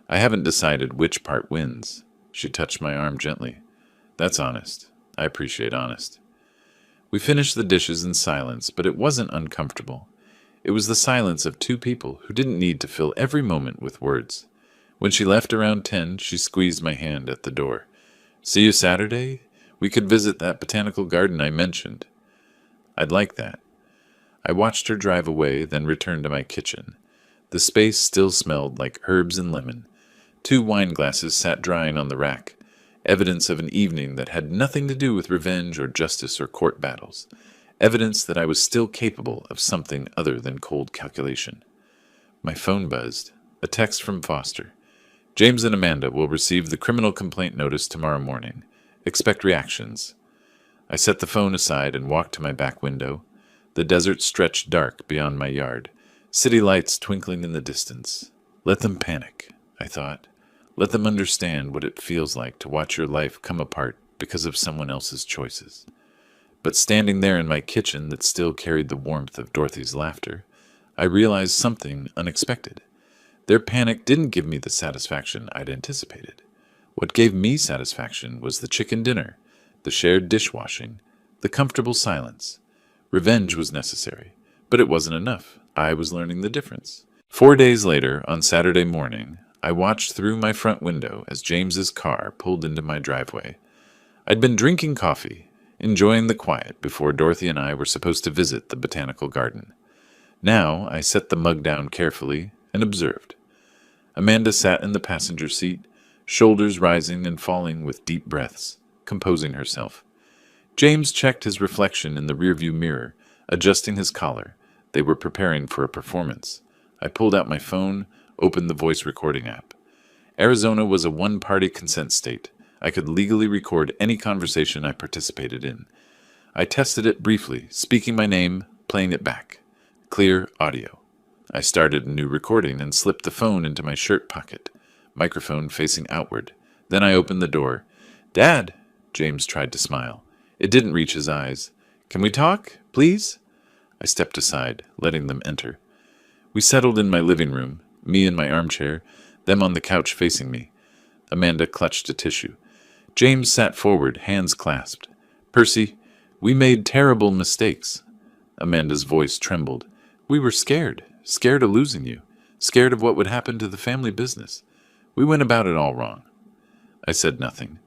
I haven't decided which part wins. She touched my arm gently. That's honest. I appreciate honest. We finished the dishes in silence, but it wasn't uncomfortable. It was the silence of 2 people who didn't need to fill every moment with words. When she left around 10, she squeezed my hand at the door. See you Saturday? We could visit that botanical garden I mentioned. I'd like that. I watched her drive away, then returned to my kitchen. The space still smelled like herbs and lemon. 2 wine glasses sat drying on the rack, evidence of an evening that had nothing to do with revenge or justice or court battles, evidence that I was still capable of something other than cold calculation. My phone buzzed. A text from Foster. James and Amanda will receive the criminal complaint notice tomorrow morning. Expect reactions. I set the phone aside and walked to my back window. The desert stretched dark beyond my yard, city lights twinkling in the distance. Let them panic, I thought. Let them understand what it feels like to watch your life come apart because of someone else's choices. But standing there in my kitchen that still carried the warmth of Dorothy's laughter, I realized something unexpected. Their panic didn't give me the satisfaction I'd anticipated. What gave me satisfaction was the chicken dinner, the shared dishwashing, the comfortable silence. Revenge was necessary, but it wasn't enough. I was learning the difference. 4 days later, on Saturday morning, I watched through my front window as James's car pulled into my driveway. I'd been drinking coffee, enjoying the quiet before Dorothy and I were supposed to visit the botanical garden. Now I set the mug down carefully and observed. Amanda sat in the passenger seat, shoulders rising and falling with deep breaths, composing herself. James checked his reflection in the rearview mirror, adjusting his collar. They were preparing for a performance. I pulled out my phone, opened the voice recording app. Arizona was a one-party consent state. I could legally record any conversation I participated in. I tested it briefly, speaking my name, playing it back. Clear audio. I started a new recording and slipped the phone into my shirt pocket, microphone facing outward. Then I opened the door. "Dad," James tried to smile. It didn't reach his eyes. "Can we talk, please?" I stepped aside, letting them enter. We settled in my living room, me in my armchair, them on the couch facing me. Amanda clutched a tissue. James sat forward, hands clasped. "Percy, we made terrible mistakes." Amanda's voice trembled. "We were scared of losing you, scared of what would happen to the family business. We went about it all wrong." I said nothing,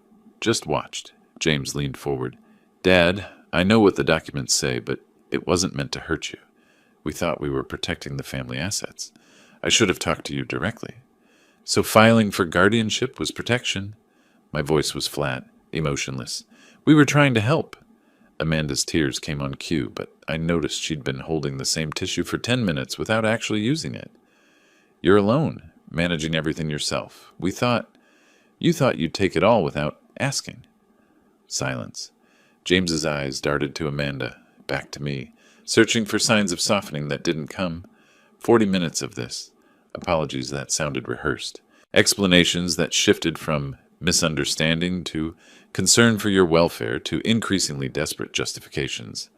just watched. James leaned forward. "Dad, I know what the documents say, but it wasn't meant to hurt you. We thought we were protecting the family assets. I should have talked to you directly." "So filing for guardianship was protection?" My voice was flat, emotionless. "We were trying to help." Amanda's tears came on cue, but I noticed she'd been holding the same tissue for 10 minutes without actually using it. "You're alone, managing everything yourself. You thought you'd take it all without asking." Silence. James's eyes darted to Amanda, back to me, searching for signs of softening that didn't come. 40 minutes of this. Apologies that sounded rehearsed. Explanations that shifted from misunderstanding to concern for your welfare to increasingly desperate justifications.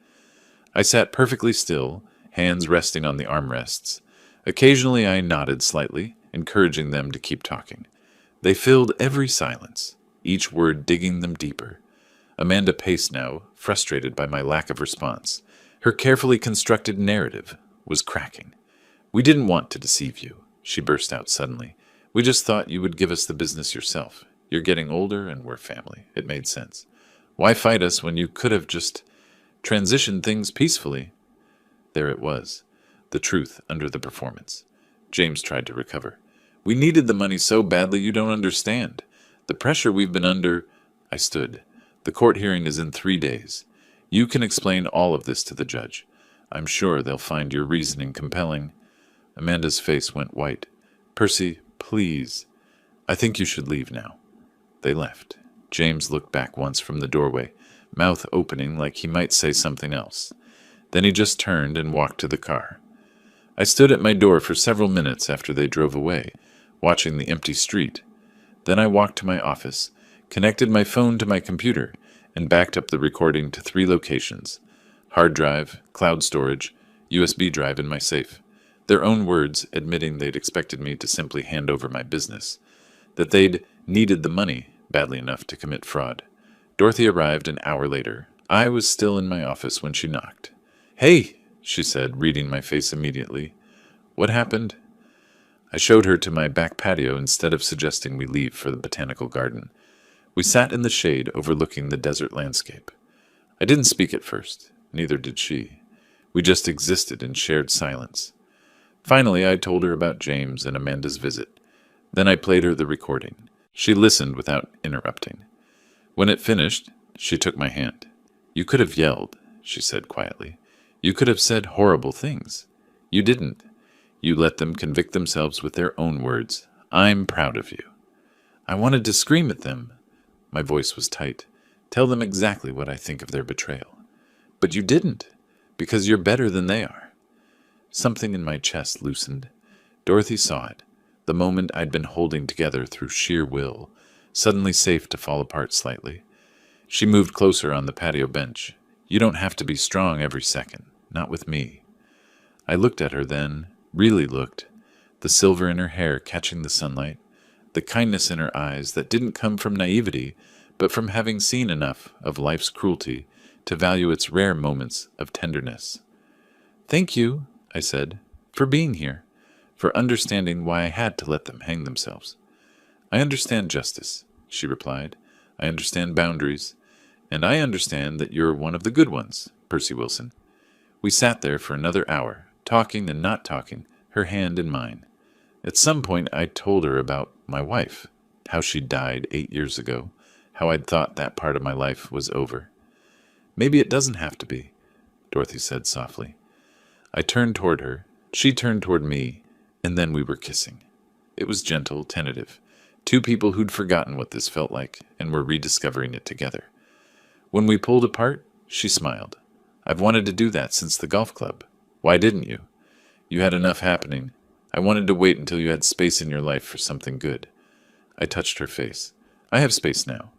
I sat perfectly still, hands resting on the armrests. Occasionally I nodded slightly, encouraging them to keep talking. They filled every silence, each word digging them deeper. Amanda paced now, frustrated by my lack of response. Her carefully constructed narrative was cracking. "We didn't want to deceive you," she burst out suddenly. "We just thought you would give us the business yourself. You're getting older and we're family. It made sense. Why fight us when you could have just transitioned things peacefully?" There it was, the truth under the performance. James tried to recover. "We needed the money so badly you don't understand. The pressure we've been under." I stood. "The court hearing is in 3 days. You can explain all of this to the judge. I'm sure they'll find your reasoning compelling." Amanda's face went white. "Percy, please. I think you should leave now." They left. James looked back once from the doorway, mouth opening like he might say something else. Then he just turned and walked to the car. I stood at my door for several minutes after they drove away, watching the empty street. Then I walked to my office, connected my phone to my computer, and backed up the recording to 3 locations: hard drive, cloud storage, USB drive in my safe. Their own words admitting they'd expected me to simply hand over my business, that they'd needed the money badly enough to commit fraud. Dorothy arrived an hour later. I was still in my office when she knocked. "Hey," she said, reading my face immediately. "What happened?" I showed her to my back patio instead of suggesting we leave for the botanical garden. We sat in the shade overlooking the desert landscape. I didn't speak at first, neither did she. We just existed in shared silence. Finally, I told her about James and Amanda's visit. Then I played her the recording. She listened without interrupting. When it finished, she took my hand. "You could have yelled," she said quietly. "You could have said horrible things. You didn't. You let them convict themselves with their own words. I'm proud of you." I wanted to scream at them. My voice was tight. Tell them exactly what I think of their betrayal. But you didn't, because you're better than they are. Something in my chest loosened. Dorothy saw it, the moment I'd been holding together through sheer will, suddenly safe to fall apart slightly. She moved closer on the patio bench. "You don't have to be strong every second, not with me." I looked at her then, really looked. the silver in her hair catching the sunlight, the kindness in her eyes that didn't come from naivety, but from having seen enough of life's cruelty to value its rare moments of tenderness. "Thank you," I said, "for being here, for understanding why I had to let them hang themselves." "I understand justice," she replied. "I understand boundaries, and I understand that you're one of the good ones, Percy Wilson." We sat there for another hour, talking and not talking, her hand in mine. At some point I told her about my wife, how she died 8 years ago, how I'd thought that part of my life was over. "Maybe it doesn't have to be," Dorothy said softly. I turned toward her, she turned toward me, and then we were kissing. It was gentle, tentative. Two people who'd forgotten what this felt like and were rediscovering it together. When we pulled apart, she smiled. "I've wanted to do that since the golf club. Why didn't you? You had enough happening. I wanted to wait until you had space in your life for something good." I touched her face. "I have space now."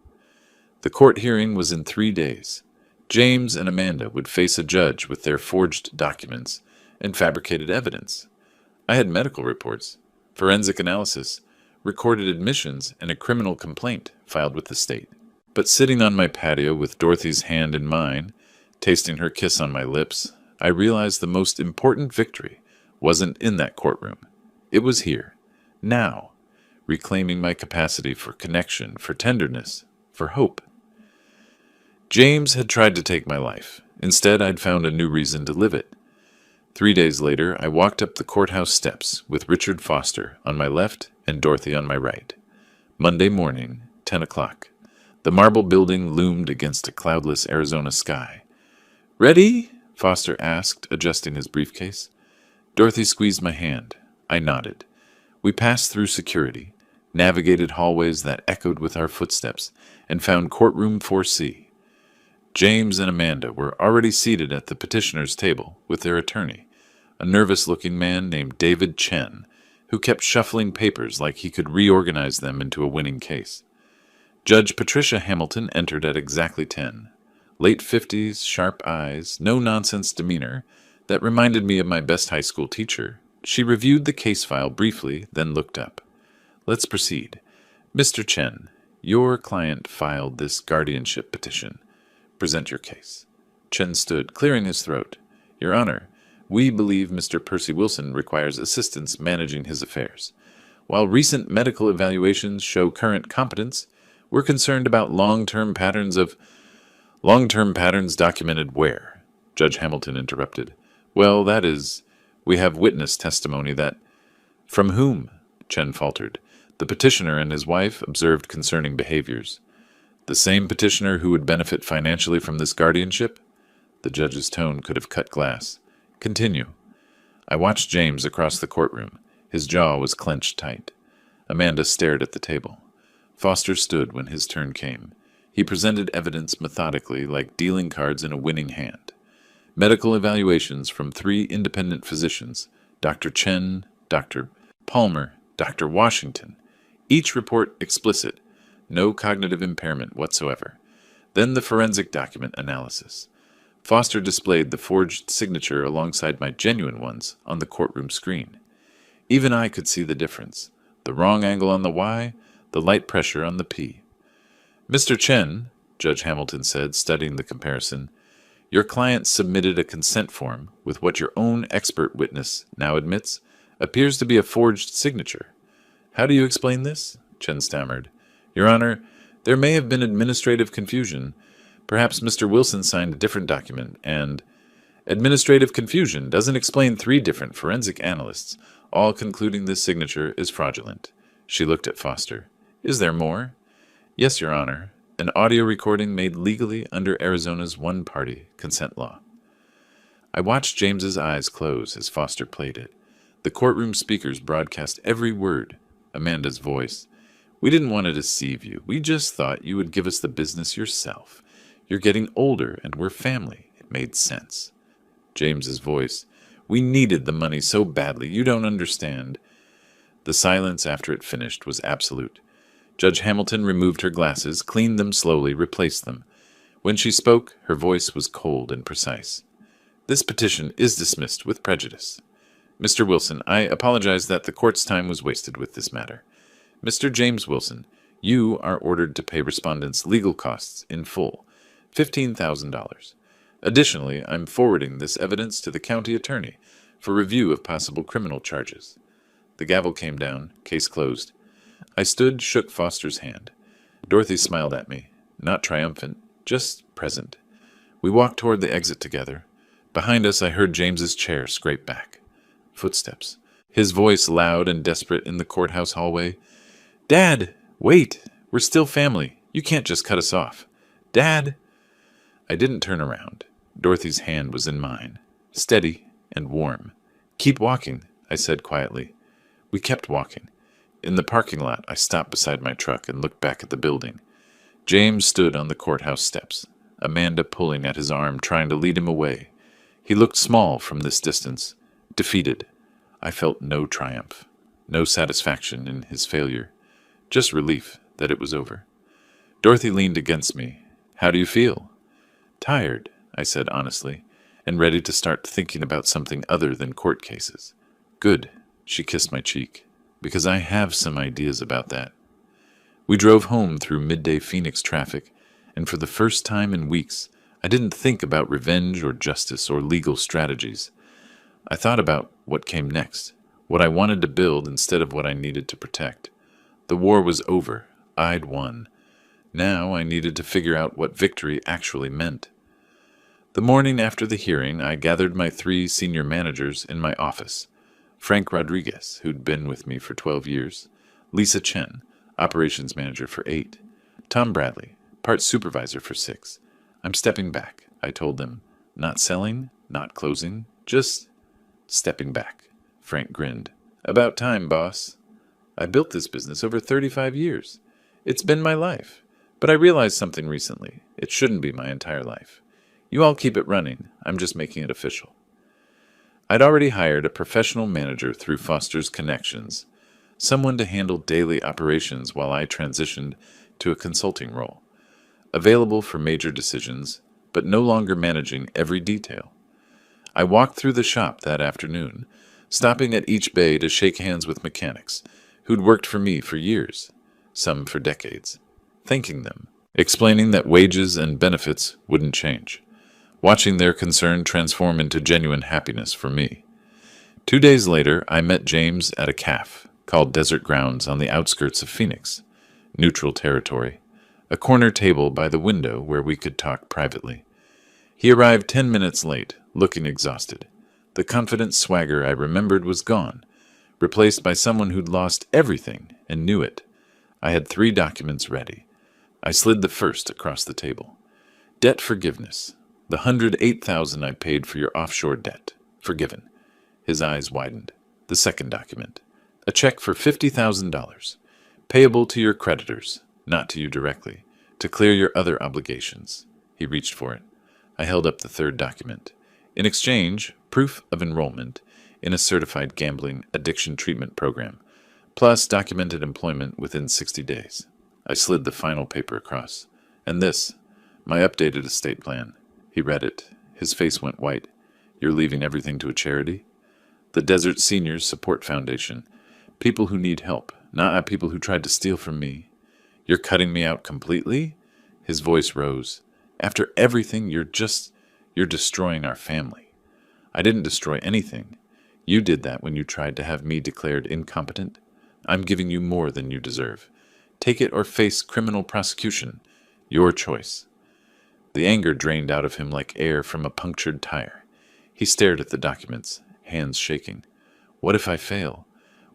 The court hearing was in 3 days. James and Amanda would face a judge with their forged documents and fabricated evidence. I had medical reports, forensic analysis, recorded admissions, and a criminal complaint filed with the state. But sitting on my patio with Dorothy's hand in mine, tasting her kiss on my lips, I realized the most important victory wasn't in that courtroom. It was here, now, reclaiming my capacity for connection, for tenderness, for hope. James had tried to take my life. Instead, I'd found a new reason to live it. 3 days later, I walked up the courthouse steps with Richard Foster on my left and Dorothy on my right. Monday morning, 10 o'clock. The marble building loomed against a cloudless Arizona sky. "Ready?" Foster asked, adjusting his briefcase. Dorothy squeezed my hand. I nodded. We passed through security, navigated hallways that echoed with our footsteps, and found courtroom 4C. James and Amanda were already seated at the petitioner's table with their attorney, a nervous-looking man named David Chen, who kept shuffling papers like he could reorganize them into a winning case. Judge Patricia Hamilton entered at exactly 10. Late 50s, sharp eyes, no-nonsense demeanor that reminded me of my best high school teacher. She reviewed the case file briefly, then looked up. "Let's proceed. Mr. Chen, your client filed this guardianship petition. Present your case." Chen stood, clearing his throat. "Your Honor, we believe Mr. Percy Wilson requires assistance managing his affairs. While recent medical evaluations show current competence, we're concerned about long-term patterns documented where?" Judge Hamilton interrupted. "Well, that is, we have witness testimony that—" "From whom?" Chen faltered. "The petitioner and his wife observed concerning behaviors." "The same petitioner who would benefit financially from this guardianship?" The judge's tone could have cut glass. "Continue." I watched James across the courtroom. His jaw was clenched tight. Amanda stared at the table. Foster stood when his turn came. He presented evidence methodically, like dealing cards in a winning hand. Medical evaluations from 3 independent physicians, Dr. Chen, Dr. Palmer, Dr. Washington. Each report explicit, no cognitive impairment whatsoever. Then the forensic document analysis. Foster displayed the forged signature alongside my genuine ones on the courtroom screen. Even I could see the difference. The wrong angle on the Y, the light pressure on the P. "Mr. Chen," Judge Hamilton said, studying the comparison, "your client submitted a consent form with what your own expert witness now admits appears to be a forged signature. How do you explain this?" Chen stammered. "Your Honor, there may have been administrative confusion. Perhaps Mr. Wilson signed a different document, and—" "Administrative confusion doesn't explain 3 different forensic analysts, all concluding this signature is fraudulent." She looked at Foster. "Is there more?" "Yes, Your Honor. An audio recording made legally under Arizona's one-party consent law." I watched James's eyes close as Foster played it. The courtroom speakers broadcast every word. Amanda's voice. "We didn't want to deceive you. We just thought you would give us the business yourself. You're getting older, and we're family. It made sense." James's voice. "We needed the money so badly. You don't understand." The silence after it finished was absolute. Judge Hamilton removed her glasses, cleaned them slowly, replaced them. When she spoke, her voice was cold and precise. "This petition is dismissed with prejudice." Mr. Wilson, I apologize that the court's time was wasted with this matter. Mr. James Wilson, you are ordered to pay respondents' legal costs in full, $15,000. Additionally, I'm forwarding this evidence to the county attorney for review of possible criminal charges. The gavel came down, case closed. I stood, shook Foster's hand. Dorothy smiled at me, not triumphant, just present. We walked toward the exit together. Behind us, I heard James's chair scrape back. Footsteps. His voice loud and desperate in the courthouse hallway. Dad, wait! We're still family. You can't just cut us off. Dad! I didn't turn around. Dorothy's hand was in mine, steady and warm. Keep walking, I said quietly. We kept walking. In the parking lot, I stopped beside my truck and looked back at the building. James stood on the courthouse steps, Amanda pulling at his arm, trying to lead him away. He looked small from this distance, defeated. I felt no triumph, no satisfaction in his failure, just relief that it was over. Dorothy leaned against me. How do you feel? Tired, I said honestly, and ready to start thinking about something other than court cases. Good, she kissed my cheek, because I have some ideas about that. We drove home through midday Phoenix traffic, and for the first time in weeks, I didn't think about revenge or justice or legal strategies. I thought about what came next, what I wanted to build instead of what I needed to protect. The war was over. I'd won. Now I needed to figure out what victory actually meant. The morning after the hearing, I gathered my 3 senior managers in my office. Frank Rodriguez, who'd been with me for 12 years. Lisa Chen, operations manager for 8. Tom Bradley, part supervisor for 6. I'm stepping back, I told them. Not selling, not closing, just stepping back. Frank grinned. About time, boss. I built this business over 35 years. It's been my life. But I realized something recently. It shouldn't be my entire life. You all keep it running. I'm just making it official. I'd already hired a professional manager through Foster's connections, someone to handle daily operations while I transitioned to a consulting role, available for major decisions, but no longer managing every detail. I walked through the shop that afternoon, stopping at each bay to shake hands with mechanics who'd worked for me for years, some for decades, thanking them, explaining that wages and benefits wouldn't change, watching their concern transform into genuine happiness for me. 2 days later, I met James at a cafe called Desert Grounds on the outskirts of Phoenix, neutral territory, a corner table by the window where we could talk privately. He arrived 10 minutes late, looking exhausted. The confident swagger I remembered was gone, replaced by someone who'd lost everything and knew it. I had 3 documents ready. I slid the first across the table. Debt forgiveness. The $108,000 I paid for your offshore debt. Forgiven. His eyes widened. The second document. A check for $50,000. Payable to your creditors, not to you directly, to clear your other obligations. He reached for it. I held up the third document. In exchange, proof of enrollment in a certified gambling addiction treatment program, plus documented employment within 60 days. I slid the final paper across. And this, my updated estate plan. He read it. His face went white. You're leaving everything to a charity? The Desert Seniors Support Foundation. People who need help, not people who tried to steal from me. You're cutting me out completely? His voice rose. After everything, you're destroying our family. I didn't destroy anything. You did that when you tried to have me declared incompetent. I'm giving you more than you deserve. Take it or face criminal prosecution. Your choice. The anger drained out of him like air from a punctured tire. He stared at the documents, hands shaking. What if I fail?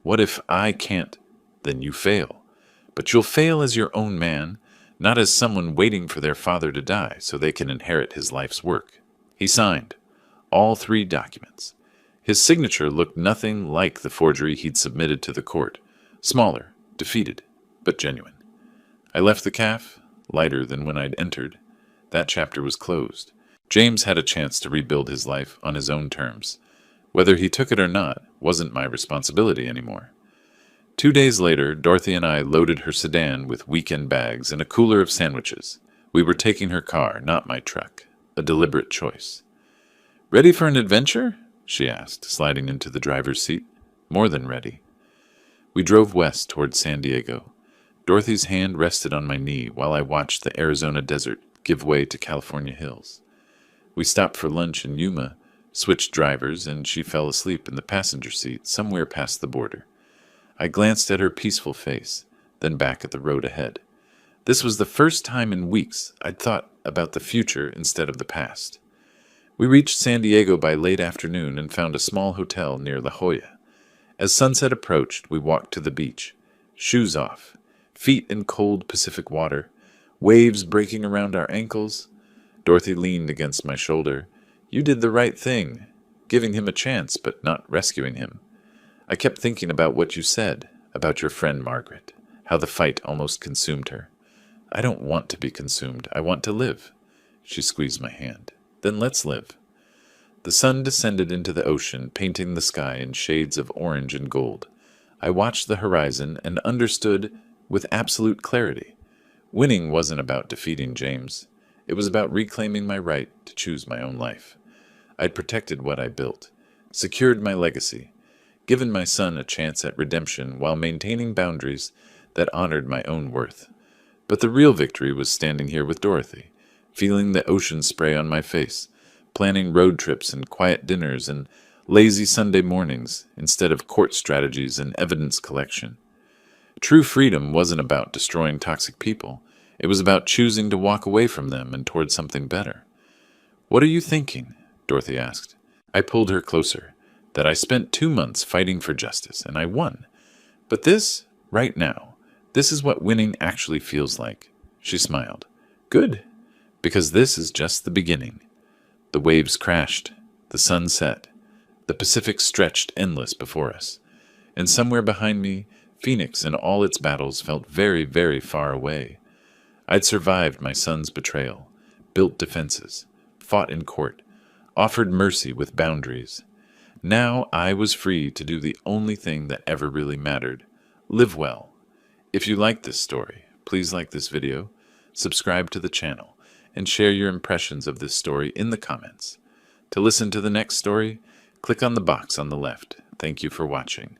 What if I can't? Then you fail. But you'll fail as your own man, not as someone waiting for their father to die so they can inherit his life's work. He signed all 3 documents. His signature looked nothing like the forgery he'd submitted to the court. Smaller, defeated, but genuine. I left the cafe, lighter than when I'd entered. That chapter was closed. James had a chance to rebuild his life on his own terms. Whether he took it or not wasn't my responsibility anymore. 2 days later, Dorothy and I loaded her sedan with weekend bags and a cooler of sandwiches. We were taking her car, not my truck. A deliberate choice. Ready for an adventure? she asked, sliding into the driver's seat. More than ready. We drove west towards San Diego. Dorothy's hand rested on my knee while I watched the Arizona desert give way to California hills. We stopped for lunch in Yuma, switched drivers, and she fell asleep in the passenger seat somewhere past the border. I glanced at her peaceful face, then back at the road ahead. This was the first time in weeks I'd thought about the future instead of the past. We reached San Diego by late afternoon and found a small hotel near La Jolla. As sunset approached, we walked to the beach, shoes off, feet in cold Pacific water, waves breaking around our ankles. Dorothy leaned against my shoulder. You did the right thing, giving him a chance but not rescuing him. I kept thinking about what you said, about your friend Margaret, how the fight almost consumed her. I don't want to be consumed. I want to live. She squeezed my hand. Then let's live. The sun descended into the ocean, painting the sky in shades of orange and gold. I watched the horizon and understood with absolute clarity. Winning wasn't about defeating James. It was about reclaiming my right to choose my own life. I'd protected what I built, secured my legacy, given my son a chance at redemption while maintaining boundaries that honored my own worth. But the real victory was standing here with Dorothy, feeling the ocean spray on my face, planning road trips and quiet dinners and lazy Sunday mornings instead of court strategies and evidence collection. True freedom wasn't about destroying toxic people. It was about choosing to walk away from them and toward something better. What are you thinking? Dorothy asked. I pulled her closer. That I spent 2 months fighting for justice, and I won. But this, right now, this is what winning actually feels like. She smiled. Good, because this is just the beginning. The waves crashed. The sun set. The Pacific stretched endless before us. And somewhere behind me, Phoenix and all its battles felt very, very far away. I'd survived my son's betrayal, built defenses, fought in court, offered mercy with boundaries. Now I was free to do the only thing that ever really mattered. Live well. If you like this story, please like this video, subscribe to the channel, and share your impressions of this story in the comments. To listen to the next story, click on the box on the left. Thank you for watching.